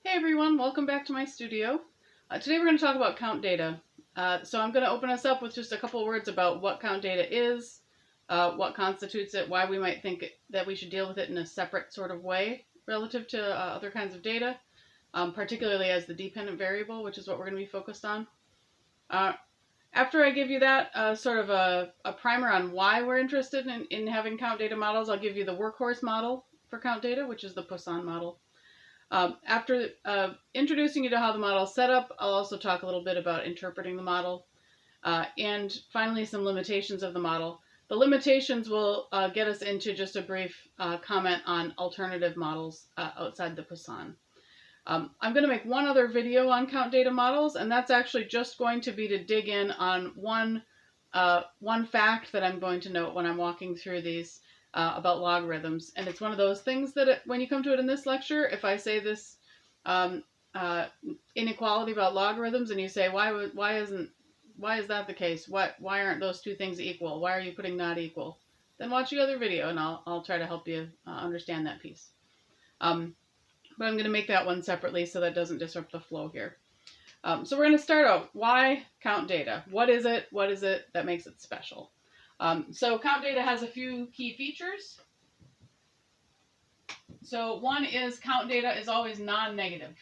Hey everyone, welcome back to my studio. Today we're going to talk about count data. So I'm going to open us up with just a couple words about what count data is, what constitutes it, why we might think that we should deal with it in a separate sort of way relative to other kinds of data, particularly as the dependent variable, which is what we're going to be focused on. Uh, After I give you that sort of a primer on why we're interested in having count data models, I'll give you the workhorse model for count data, which is the Poisson model. After introducing you to how the model is set up, I'll also talk a little bit about interpreting the model, and finally some limitations of the model. The limitations will get us into just a brief comment on alternative models outside the Poisson. I'm going to make one other video on count data models, and that's actually just going to be to dig in on one fact that I'm going to note when I'm walking through these about logarithms. And it's one of those things that when you come to it in this lecture, if I say this um, inequality about logarithms and you say, why is that the case? Why aren't those two things equal? Why are you putting not equal? Then watch the other video and I'll try to help you understand that piece. But I'm going to make that one separately so that doesn't disrupt the flow here. So we're going to start out. Why count data? What is it? What is it that makes it special? So count data has a few key features. So one is count data is always non-negative.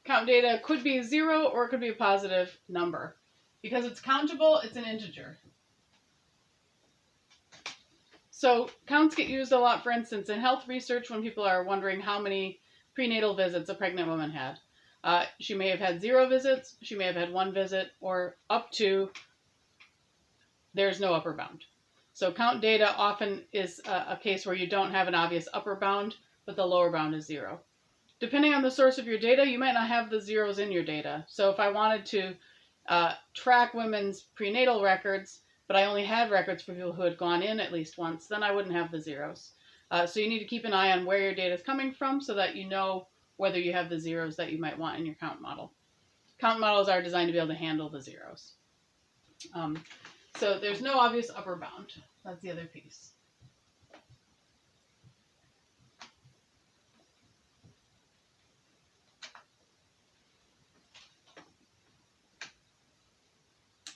Count data could be 0 or it could be a positive number. Because it's countable, it's an integer. So counts get used a lot, for instance, in health research when people are wondering how many prenatal visits a pregnant woman had. She may have had 0 visits, she may have had 1 visit, or up to there's no upper bound. So count data often is a case where you don't have an obvious upper bound, but the lower bound is 0. Depending on the source of your data, you might not have the zeros in your data. So if I wanted to track women's prenatal records, but I only had records for people who had gone in at least once, then I wouldn't have the zeros. So you need to keep an eye on where your data is coming from so that you know whether you have the zeros that you might want in your count model. Count models are designed to be able to handle the zeros. So there's no obvious upper bound. That's the other piece.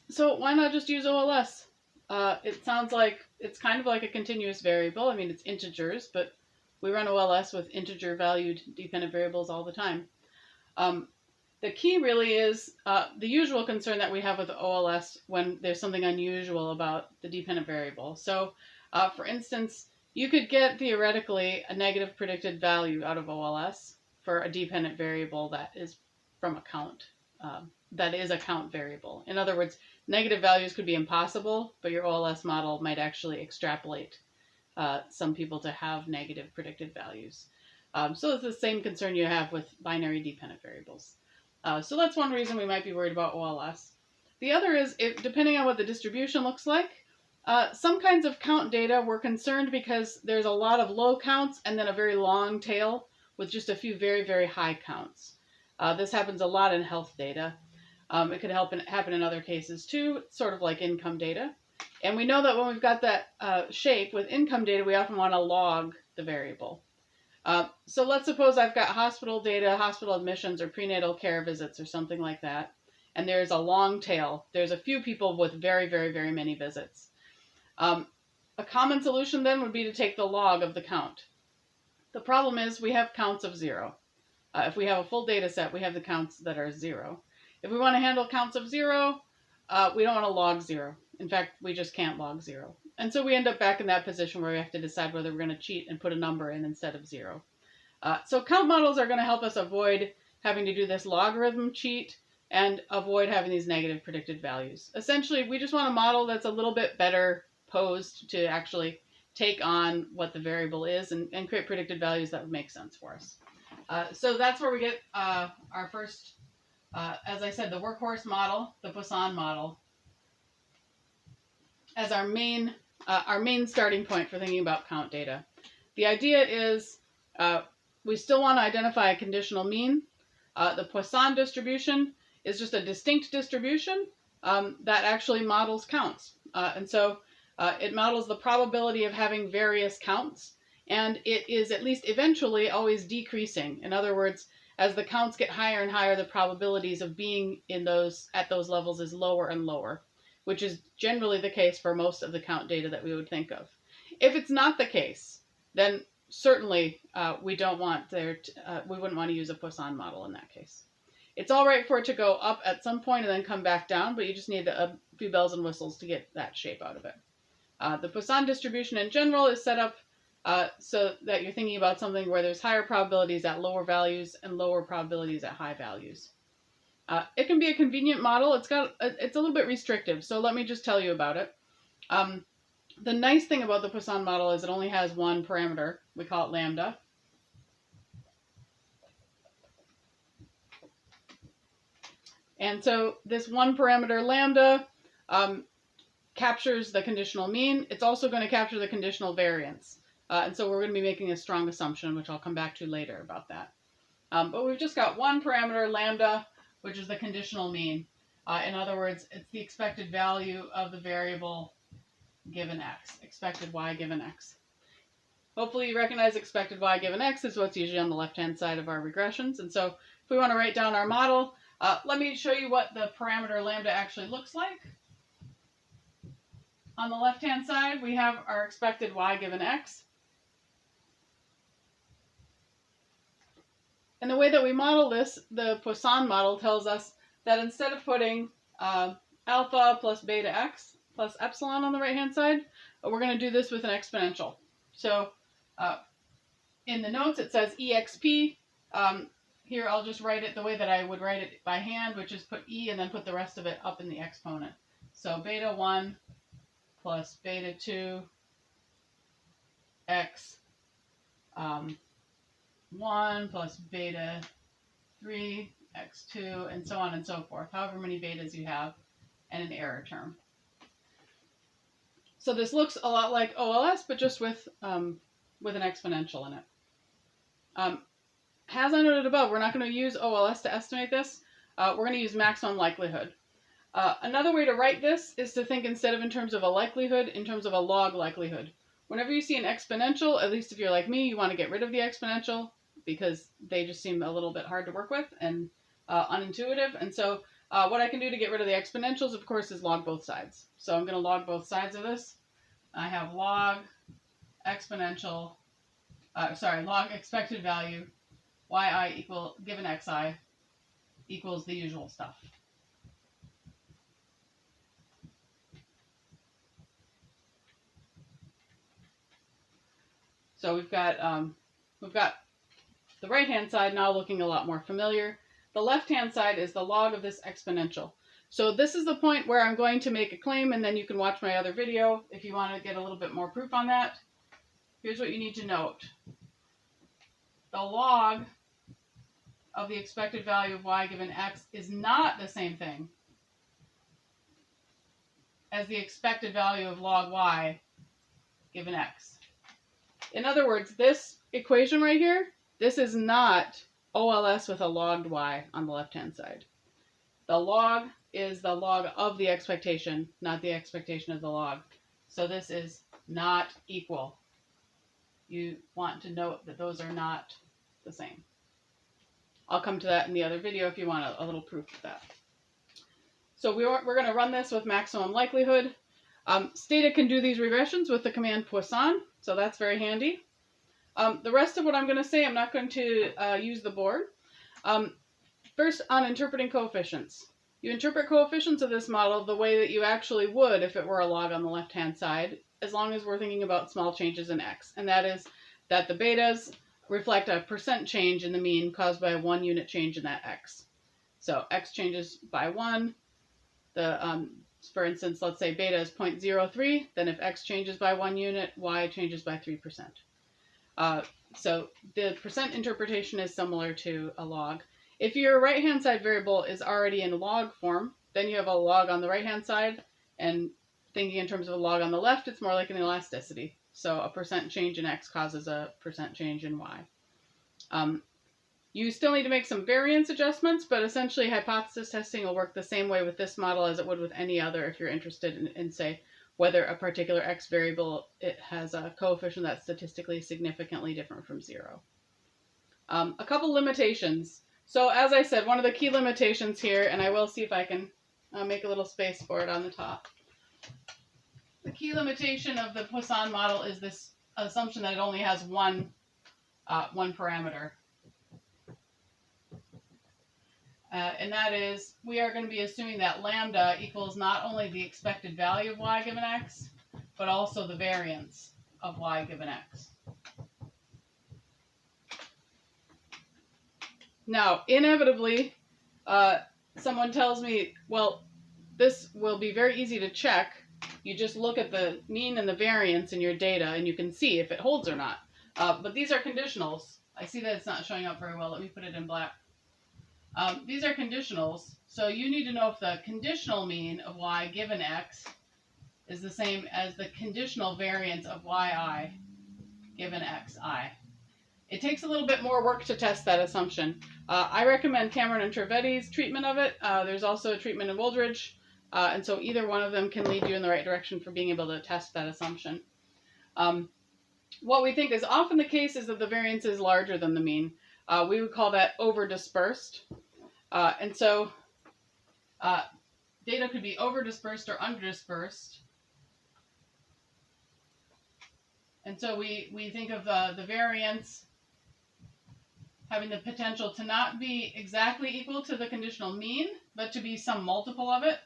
So why not just use OLS? It sounds like it's kind of like a continuous variable. I mean, it's integers, but we run OLS with integer valued dependent variables all the time. The key really is the usual concern that we have with OLS when there's something unusual about the dependent variable. So, for instance, you could get theoretically a negative predicted value out of OLS for a dependent variable that is from a count. That is a count variable. In other words, negative values could be impossible, but your OLS model might actually extrapolate some people to have negative predicted values. So it's the same concern you have with binary dependent variables. So that's one reason we might be worried about OLS. The other is, depending on what the distribution looks like, some kinds of count data we're concerned because there's a lot of low counts and then a very long tail with just a few very, very high counts. This happens a lot in health data. It could happen in other cases too, sort of like income data. And we know that when we've got that shape with income data, we often want to log the variable. So let's suppose I've got hospital data, hospital admissions, or prenatal care visits, or something like that, and there's a long tail. There's a few people with very, very, very many visits. A common solution then would be to take the log of the count. The problem is we have counts of 0. If we have a full data set, we have the counts that are 0. If we want to handle counts of 0, we don't want to log 0. In fact, we just can't log 0. And so we end up back in that position where we have to decide whether we're going to cheat and put a number in instead of 0. So count models are going to help us avoid having to do this logarithm cheat and avoid having these negative predicted values. Essentially, we just want a model that's a little bit better posed to actually take on what the variable is and create predicted values that would make sense for us. So that's where we get our first, as I said, the workhorse model, the Poisson model, as our main starting point for thinking about count data. The idea is we still want to identify a conditional mean. The Poisson distribution is just a distinct distribution that actually models counts. And so it models the probability of having various counts. and it is at least eventually always decreasing. In other words, as the counts get higher and higher, the probabilities of being in those at those levels is lower and lower, which is generally the case for most of the count data that we would think of. If it's not the case, then certainly we don't want we wouldn't want to use a Poisson model in that case. It's all right for it to go up at some point and then come back down, but you just need a few bells and whistles to get that shape out of it. The Poisson distribution in general is set up so that you're thinking about something where there's higher probabilities at lower values and lower probabilities at high values. It can be a convenient model. It's a little bit restrictive, so let me just tell you about it. The nice thing about the Poisson model is it only has one parameter. We call it lambda. And so this one parameter lambda captures the conditional mean. It's also going to capture the conditional variance. And so we're going to be making a strong assumption, which I'll come back to later about that. But we've just got one parameter, lambda, which is the conditional mean. In other words, it's the expected value of the variable given x, expected y given x. Hopefully you recognize expected y given x is what's usually on the left-hand side of our regressions. And so if we want to write down our model, let me show you what the parameter lambda actually looks like. On the left-hand side, we have our expected y given x. And the way that we model this, the Poisson model tells us that instead of putting alpha plus beta x plus epsilon on the right-hand side, we're going to do this with an exponential. So in the notes, it says exp. Here, I'll just write it the way that I would write it by hand, which is put e and then put the rest of it up in the exponent. So beta 1 plus beta 2 x 1 plus beta 3 x2 and so on and so forth, however many betas you have, and an error term. So this looks a lot like OLS, but just with an exponential in it. As I noted above, we're not going to use OLS to estimate this. We're going to use maximum likelihood. Another way to write this is to think instead of in terms of a likelihood, in terms of a log likelihood. Whenever you see an exponential, at least if you're like me, you want to get rid of the exponential because they just seem a little bit hard to work with and unintuitive. And so what I can do to get rid of the exponentials, of course, is log both sides. So I'm going to log both sides of this. I have log exponential, log expected value, yi equal, given xi, equals the usual stuff. So we've got the right-hand side now looking a lot more familiar. The left-hand side is the log of this exponential. So this is the point where I'm going to make a claim, and then you can watch my other video if you want to get a little bit more proof on that. Here's what you need to note. The log of the expected value of y given x is not the same thing as the expected value of log y given x. In other words, this equation right here, this is not OLS with a logged y on the left-hand side. The log is the log of the expectation, not the expectation of the log. So this is not equal. You want to note that those are not the same. I'll come to that in the other video if you want a little proof of that. So we're going to run this with maximum likelihood. Stata can do these regressions with the command Poisson, so that's very handy. The rest of what I'm going to say, I'm not going to use the board. First, on interpreting coefficients. You interpret coefficients of this model the way that you actually would if it were a log on the left-hand side, as long as we're thinking about small changes in x. And that is that the betas reflect a percent change in the mean caused by a 1 unit change in that x. So x changes by 1. For instance, let's say beta is 0.03. Then if x changes by 1 unit, y changes by 3%. So the percent interpretation is similar to a log. If your right-hand side variable is already in log form, then you have a log on the right-hand side, and thinking in terms of a log on the left, it's more like an elasticity. So a percent change in x causes a percent change in y. You still need to make some variance adjustments, but essentially hypothesis testing will work the same way with this model as it would with any other if you're interested in say, whether a particular x variable it has a coefficient that's statistically significantly different from 0. A couple limitations. So as I said, one of the key limitations here, and I will see if I can make a little space for it on the top. The key limitation of the Poisson model is this assumption that it only has one parameter. And that is, we are going to be assuming that lambda equals not only the expected value of y given x, but also the variance of y given x. Now, inevitably, someone tells me, well, this will be very easy to check. You just look at the mean and the variance in your data, and you can see if it holds or not. But these are conditionals. I see that it's not showing up very well. Let me put it in black. These are conditionals, so you need to know if the conditional mean of y given x is the same as the conditional variance of yi given xi. It takes a little bit more work to test that assumption. I recommend Cameron and Trivedi's treatment of it. There's also a treatment in Wooldridge, and so either one of them can lead you in the right direction for being able to test that assumption. What we think is often the case is that the variance is larger than the mean. We would call that over-dispersed. And so data could be over-dispersed or under-dispersed. And so we think of the variance having the potential to not be exactly equal to the conditional mean, but to be some multiple of it.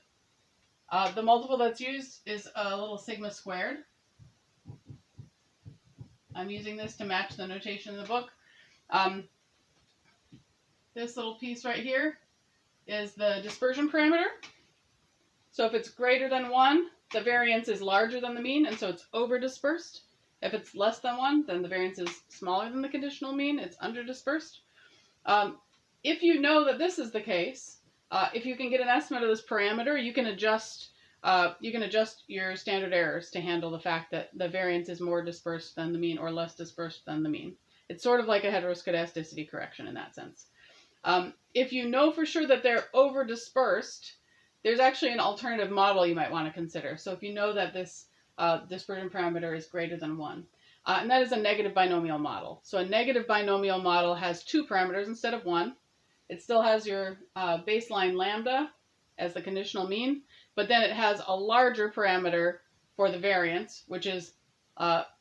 The multiple that's used is a little sigma squared. I'm using this to match the notation in the book. This little piece right here is the dispersion parameter. So if it's greater than 1, the variance is larger than the mean, and so it's over-dispersed. If it's less than 1, then the variance is smaller than the conditional mean. It's under-dispersed. If you know that this is the case, if you can get an estimate of this parameter, you can adjust your standard errors to handle the fact that the variance is more dispersed than the mean or less dispersed than the mean. It's sort of like a heteroscedasticity correction in that sense. If you know for sure that they're over-dispersed, there's actually an alternative model you might want to consider. So if you know that this dispersion parameter is greater than 1, and that is a negative binomial model. So a negative binomial model has 2 parameters instead of 1. It still has your baseline lambda as the conditional mean, but then it has a larger parameter for the variance, which is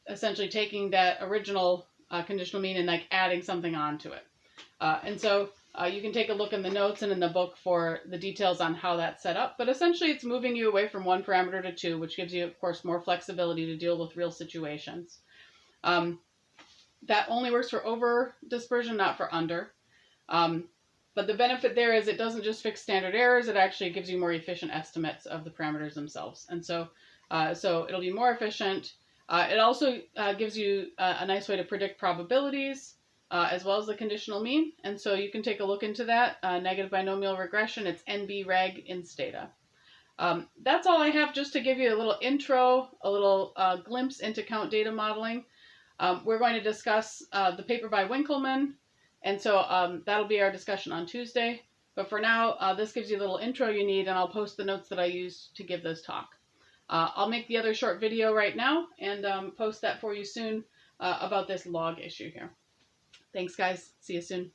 essentially taking that original conditional mean and like adding something onto it. And so you can take a look in the notes and in the book for the details on how that's set up. But essentially, it's moving you away from 1 parameter to 2, which gives you, of course, more flexibility to deal with real situations. That only works for over dispersion, not for under. But the benefit there is it doesn't just fix standard errors. It actually gives you more efficient estimates of the parameters themselves. And so it'll be more efficient. It also gives you a nice way to predict probabilities, as well as the conditional mean. And so you can take a look into that. Negative binomial regression, it's NB-REG Instata. That's all I have just to give you a little intro, a little glimpse into count data modeling. We're going to discuss the paper by Winkelmann, and so that'll be our discussion on Tuesday. But for now, this gives you a little intro you need, and I'll post the notes that I used to give this talk. I'll make the other short video right now and post that for you soon about this log issue here. Thanks, guys. See you soon.